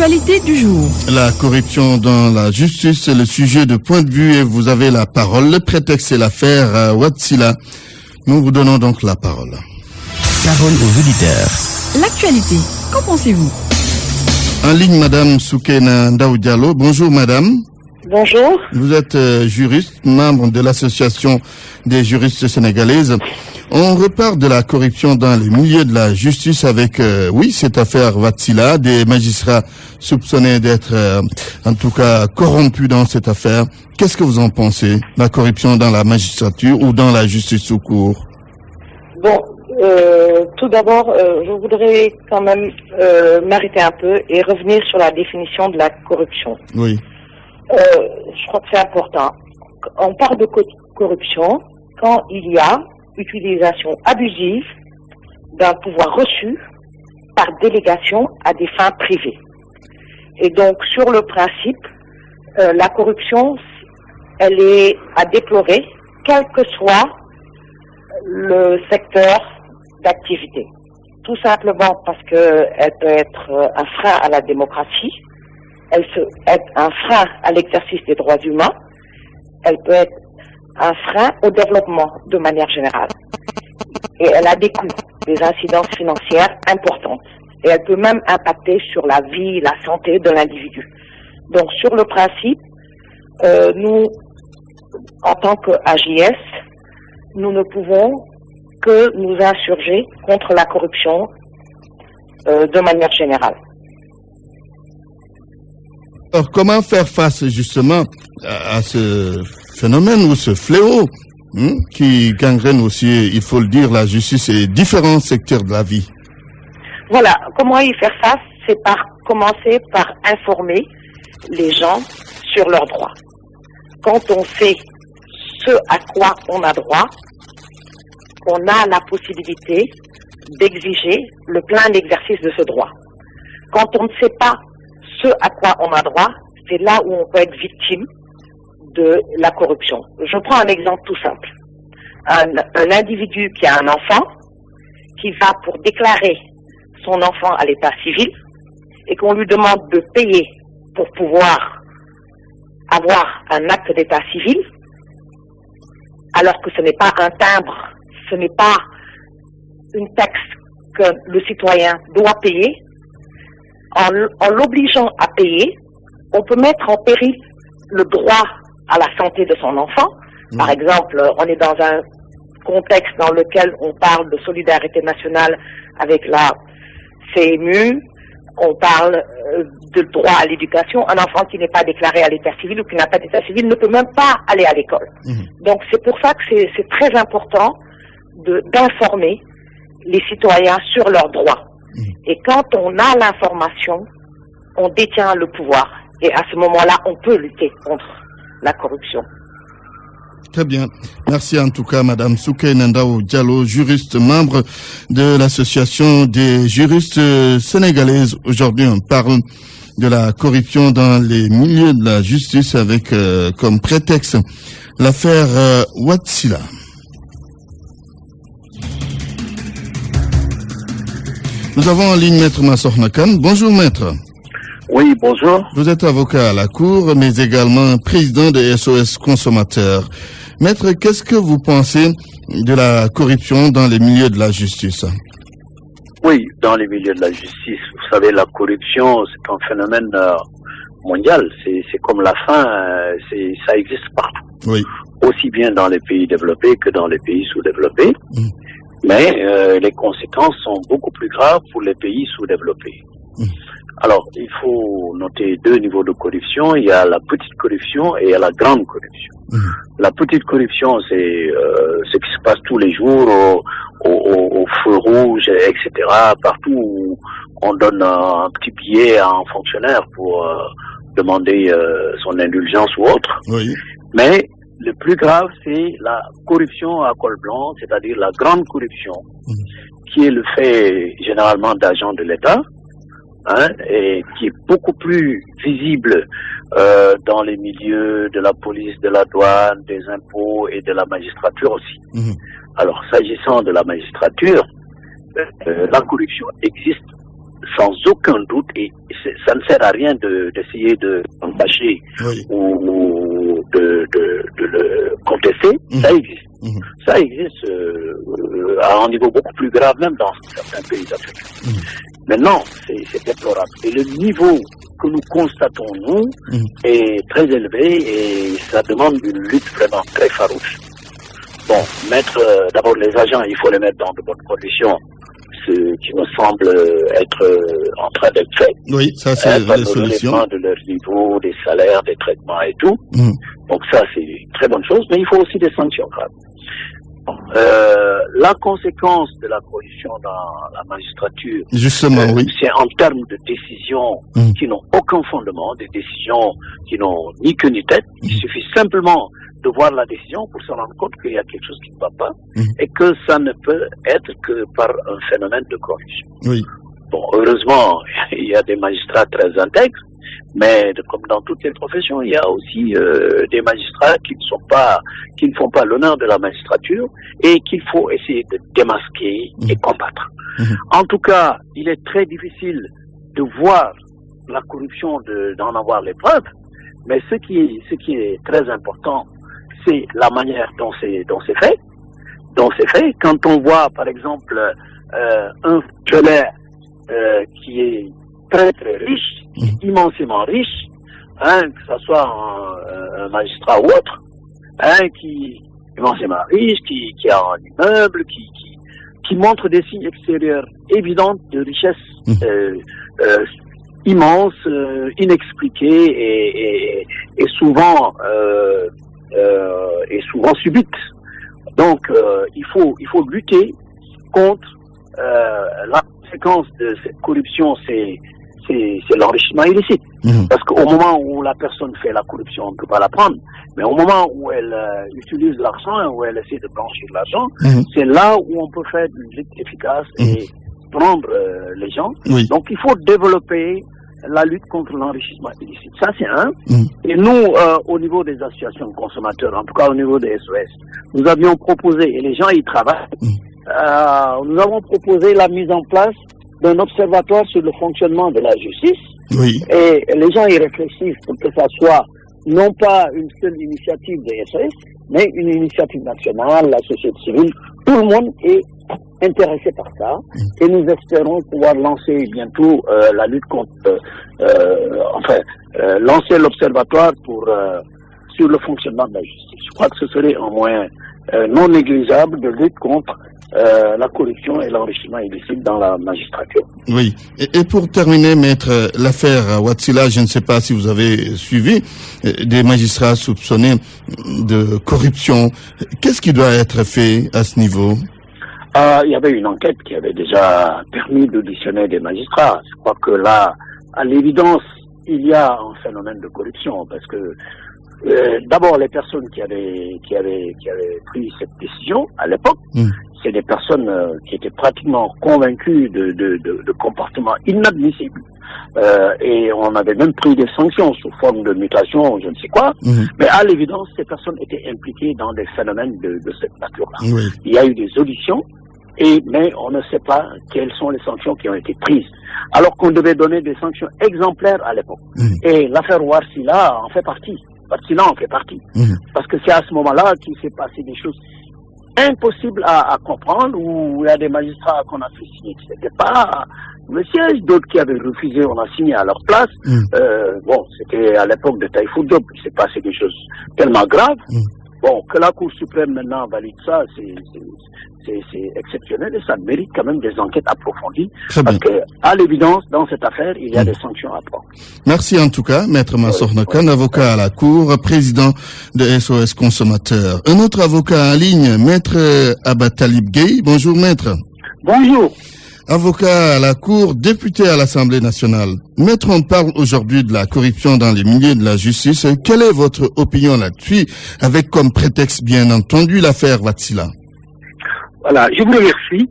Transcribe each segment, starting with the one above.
L'actualité du jour. La corruption dans la justice, c'est le sujet de Point de Vue et vous avez la parole. Le prétexte, c'est l'affaire Watsila. Nous vous donnons donc la parole. Parole aux auditeurs. L'actualité, qu'en pensez-vous? En ligne, Madame Soukena Ndaou Diallo. Bonjour, Madame. Bonjour. Vous êtes juriste, membre de l'Association des juristes sénégalaises. On repart de la corruption dans les milieux de la justice avec, cette affaire Watsila, des magistrats soupçonnés d'être, en tout cas, corrompus dans cette affaire. Qu'est-ce que vous en pensez, la corruption dans la magistrature ou dans la justice tout court? Bon, tout d'abord, je voudrais quand même m'arrêter un peu et revenir sur la définition de la corruption. Oui. Je crois que c'est important. On parle de corruption quand il y a utilisation abusive d'un pouvoir reçu par délégation à des fins privées. Et donc, sur le principe, la corruption, elle est à déplorer, quel que soit le secteur d'activité. Tout simplement parce qu'elle peut être un frein à la démocratie, elle peut être un frein à l'exercice des droits humains, elle peut être un frein au développement de manière générale. Et elle a des coûts, des incidences financières importantes. Et elle peut même impacter sur la vie, la santé de l'individu. Donc sur le principe, nous, en tant qu'AJS, nous ne pouvons que nous insurger contre la corruption de manière générale. Alors, comment faire face justement à ce phénomène ou ce fléau qui gangrène aussi, il faut le dire, la justice et différents secteurs de la vie? Voilà, comment y faire face? C'est par commencer par informer les gens sur leurs droits. Quand on sait ce à quoi on a droit, on a la possibilité d'exiger le plein exercice de ce droit. Quand on ne sait pas ce à quoi on a droit, c'est là où on peut être victime de la corruption. Je prends un exemple tout simple. Un individu qui a un enfant, qui va pour déclarer son enfant à l'état civil, et qu'on lui demande de payer pour pouvoir avoir un acte d'état civil, alors que ce n'est pas un timbre, ce n'est pas une taxe que le citoyen doit payer. En l'obligeant à payer, on peut mettre en péril le droit à la santé de son enfant. Par exemple, on est dans un contexte dans lequel on parle de solidarité nationale avec la CMU, on parle de droit à l'éducation. Un enfant qui n'est pas déclaré à l'état civil ou qui n'a pas d'état civil ne peut même pas aller à l'école. Donc c'est pour ça que c'est très important d'informer les citoyens sur leurs droits. Et quand on a l'information, on détient le pouvoir. Et à ce moment-là, on peut lutter contre la corruption. Très bien. Merci en tout cas, Madame Soukena Ndaou Diallo, juriste, membre de l'Association des juristes sénégalaises. Aujourd'hui, on parle de la corruption dans les milieux de la justice avec comme prétexte l'affaire Watsila. Nous avons en ligne Maître Massokhna Kane. Bonjour Maître. Oui, bonjour. Vous êtes avocat à la Cour, mais également président de SOS Consommateurs. Maître, qu'est-ce que vous pensez de la corruption dans les milieux de la justice? Oui, dans les milieux de la justice, vous savez, la corruption, c'est un phénomène mondial. C'est comme la faim, ça existe partout. Oui. Aussi bien dans les pays développés que dans les pays sous-développés. Mais les conséquences sont beaucoup plus graves pour les pays sous-développés. Alors, il faut noter deux niveaux de corruption. Il y a la petite corruption et il y a la grande corruption. La petite corruption, c'est ce qui se passe tous les jours au feu rouge, etc. Partout où on donne un petit billet à un fonctionnaire pour demander son indulgence ou autre. Oui. Mais le plus grave, c'est la corruption à col blanc, c'est-à-dire la grande corruption, qui est le fait généralement d'agents de l'État, et qui est beaucoup plus visible dans les milieux de la police, de la douane, des impôts et de la magistrature aussi. Alors, s'agissant de la magistrature, la corruption existe sans aucun doute, et ça ne sert à rien d'essayer de empêcher ou de le contester, ça existe. Ça existe à un niveau beaucoup plus grave même dans certains pays africains. Maintenant, c'est déplorable. Et le niveau que nous constatons, nous, est très élevé et ça demande une lutte vraiment très farouche. Bon, mettre d'abord les agents, il faut les mettre dans de bonnes conditions, ce qui me semble être en train d'être fait. Oui, ça c'est la solution. De leur niveau, des salaires, des traitements et tout. Donc ça, c'est une très bonne chose, mais il faut aussi des sanctions graves. La conséquence de la corruption dans la magistrature, justement, c'est en termes de décisions qui n'ont aucun fondement, des décisions qui n'ont ni queue ni tête. Il suffit simplement de voir la décision pour se rendre compte qu'il y a quelque chose qui ne va pas et que ça ne peut être que par un phénomène de corruption. Oui. Bon, heureusement, il y a des magistrats très intègres, mais comme dans toutes les professions, il y a aussi des magistrats qui ne font pas l'honneur de la magistrature et qu'il faut essayer de démasquer et combattre. En tout cas, il est très difficile de voir la corruption, d'en avoir les preuves, mais ce qui est très important, c'est la manière dont c'est fait. Quand on voit, par exemple, un fonctionnaire qui est très très riche, immensément riche, que ce soit un magistrat ou autre, qui est immensément riche, qui a un immeuble, qui montre des signes extérieurs évidents de richesse immense, inexpliquée et souvent subite. Donc il faut lutter contre la conséquence de cette corruption, c'est l'enrichissement illicite. Parce qu'au moment où la personne fait la corruption, on ne peut pas la prendre. Mais au moment où elle utilise l'argent, où elle essaie de blanchir l'argent, c'est là où on peut faire une lutte efficace et prendre les gens. Donc il faut développer la lutte contre l'enrichissement illicite. Ça, c'est un. Et nous, au niveau des associations de consommateurs, en tout cas au niveau des SOS, nous avions proposé, et les gens y travaillent, nous avons proposé la mise en place d'un observatoire sur le fonctionnement de la justice. Et les gens y réfléchissent pour que ça soit non pas une seule initiative des SOS, mais une initiative nationale, la société civile. Tout le monde est intéressé par ça et nous espérons pouvoir lancer bientôt la lutte contre, lancer l'observatoire sur le fonctionnement de la justice. Je crois que ce serait un moyen non négligeable de lutte contre la corruption et l'enrichissement illicite dans la magistrature. Oui. Et pour terminer, maître, l'affaire Watsila, je ne sais pas si vous avez suivi des magistrats soupçonnés de corruption. Qu'est-ce qui doit être fait à ce niveau? Il y avait une enquête qui avait déjà permis d'auditionner des magistrats. Je crois que là, à l'évidence, il y a un phénomène de corruption parce que d'abord les personnes qui avaient pris cette décision à l'époque, c'est des personnes qui étaient pratiquement convaincues de comportements inadmissibles. Et on avait même pris des sanctions sous forme de mutation, je ne sais quoi. Mais à l'évidence, ces personnes étaient impliquées dans des phénomènes de cette nature-là. Il y a eu des auditions, mais on ne sait pas quelles sont les sanctions qui ont été prises. Alors qu'on devait donner des sanctions exemplaires à l'époque. Et l'affaire Watsila en fait partie. Watsila en fait partie. Parce que c'est à ce moment-là qu'il s'est passé des choses impossibles à comprendre, où il y a des magistrats qu'on a fait signer qui n'étaient pas le siège, d'autres qui avaient refusé, on a signé à leur place. Bon, c'était à l'époque de Taïfou Diop, il s'est passé des choses tellement graves. Bon, que la Cour suprême maintenant valide ça, c'est exceptionnel et ça mérite quand même des enquêtes approfondies. Parce que, à l'évidence, dans cette affaire, il y a des sanctions à prendre. Merci en tout cas, Maître Mansour Nokan, avocat à la Cour, président de SOS Consommateurs. Un autre avocat en ligne, Maître Abatalib Gueye. Bonjour, Maître. Bonjour. Avocat à la Cour, député à l'Assemblée nationale. Maître, on parle aujourd'hui de la corruption dans les milieux de la justice. Quelle est votre opinion là-dessus, avec comme prétexte, bien entendu, l'affaire Watsila? Voilà, je vous remercie.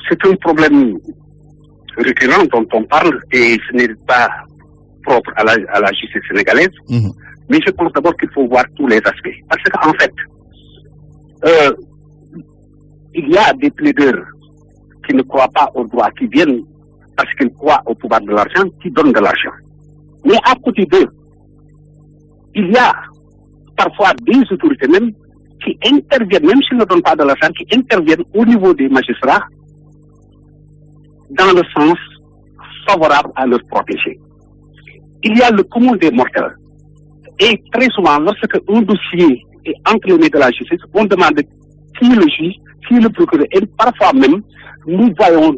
C'est un problème récurrent dont on parle et ce n'est pas propre à la justice sénégalaise. Mais je pense d'abord qu'il faut voir tous les aspects. Parce qu'en fait, il y a des plaideurs qui ne croient pas au droit, qui viennent parce qu'ils croient au pouvoir de l'argent, qui donnent de l'argent. Mais à côté d'eux, il y a parfois des autorités même qui interviennent, même s'ils ne donnent pas de l'argent, qui interviennent au niveau des magistrats dans le sens favorable à leur protéger. Il y a le commun des mortels. Et très souvent, lorsque un dossier est entre les mains de la justice, on demande qui est le juge, qui est le procureur. Et parfois même, nous voyons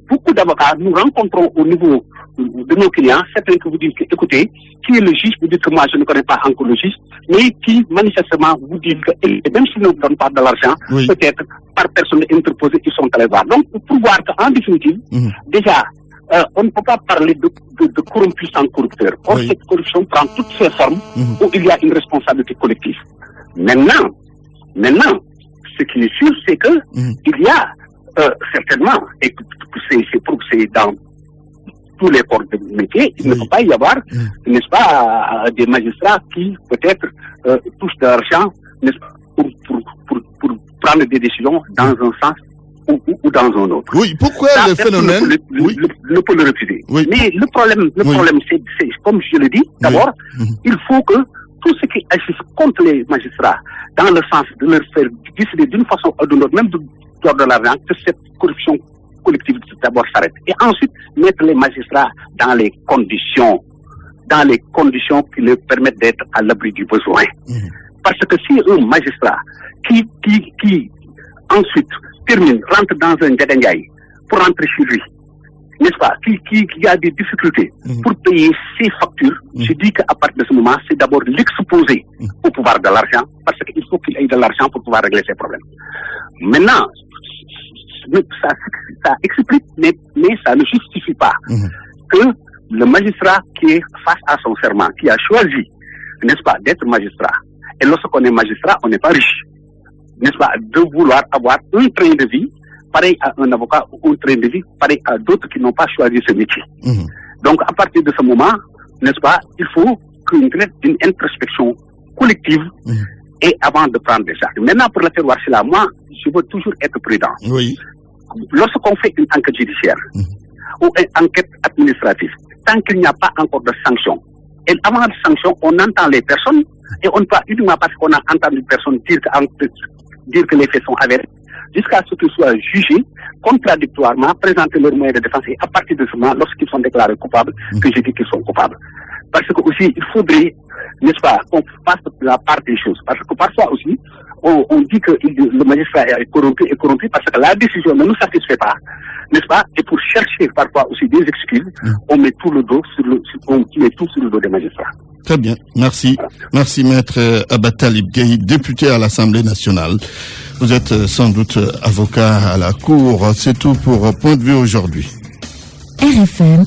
beaucoup d'avocats, nous rencontrons au niveau de nos clients, certains qui vous disent que, écoutez, qui est le juge, vous dites que moi je ne connais pas encore le juge, mais qui manifestement vous disent que, et même s'ils ne donnent pas de l'argent, peut-être par personne interposée, ils sont allés voir. Donc, pour voir qu'en définitive, déjà, on ne peut pas parler de corrompus sans corrupteur. Or, cette corruption prend toutes ses formes où il y a une responsabilité collective. Maintenant, ce qui est sûr, c'est que il y a certainement, et c'est dans tous les corps de métier, il ne peut pas y avoir, n'est-ce pas, des magistrats qui peut-être touchent de l'argent, n'est-ce pas, pour prendre des décisions dans un sens ou dans un autre. Oui, pourquoi le phénomène ne peut le refuser. Oui. Mais le problème, c'est comme je le dis, d'abord, il faut que tout ce qui agisse contre les magistrats, dans le sens de leur faire décider d'une façon ou d'une autre, même de l'argent, que cette corruption collective d'abord s'arrête. Et ensuite, mettre les magistrats dans les conditions qui leur permettent d'être à l'abri du besoin. Parce que si un magistrat qui ensuite rentre dans un Djadangay pour rentrer chez lui, n'est-ce pas, qui a des difficultés pour payer ses factures, je dis qu'à partir de ce moment, c'est d'abord l'exposer au pouvoir de l'argent, parce qu'il faut qu'il ait de l'argent pour pouvoir régler ses problèmes. Maintenant, ça explique, mais ça ne justifie pas que le magistrat qui est face à son serment, qui a choisi, n'est-ce pas, d'être magistrat, et lorsqu'on est magistrat, on n'est pas riche, n'est-ce pas, de vouloir avoir un train de vie pareil à un avocat ou un train de vie pareil à d'autres qui n'ont pas choisi ce métier. Donc, à partir de ce moment, n'est-ce pas, il faut qu'une introspection collective et avant de prendre des actes. Maintenant, pour l'affaire Warchila, moi, je veux toujours être prudent. Oui. Lorsqu'on fait une enquête judiciaire ou une enquête administrative, tant qu'il n'y a pas encore de sanction, et avant la sanction, on entend les personnes et on ne peut pas uniquement parce qu'on a entendu une personne dire que les faits sont avérés, jusqu'à ce qu'ils soient jugés contradictoirement, présenter leurs moyens de défense et à partir de ce moment, lorsqu'ils sont déclarés coupables, que je dis qu'ils sont coupables. Parce que aussi, il faudrait, n'est-ce pas, qu'on fasse la part des choses. Parce que parfois aussi, on dit que le magistrat est corrompu parce que la décision ne nous satisfait pas, n'est-ce pas? Et pour chercher parfois aussi des excuses, on met tout le dos sur le dos des magistrats. Très bien, merci. Voilà. Merci Maître Abatalib Gueye, député à l'Assemblée nationale. Vous êtes sans doute avocat à la Cour. C'est tout pour Point de vue aujourd'hui. RFM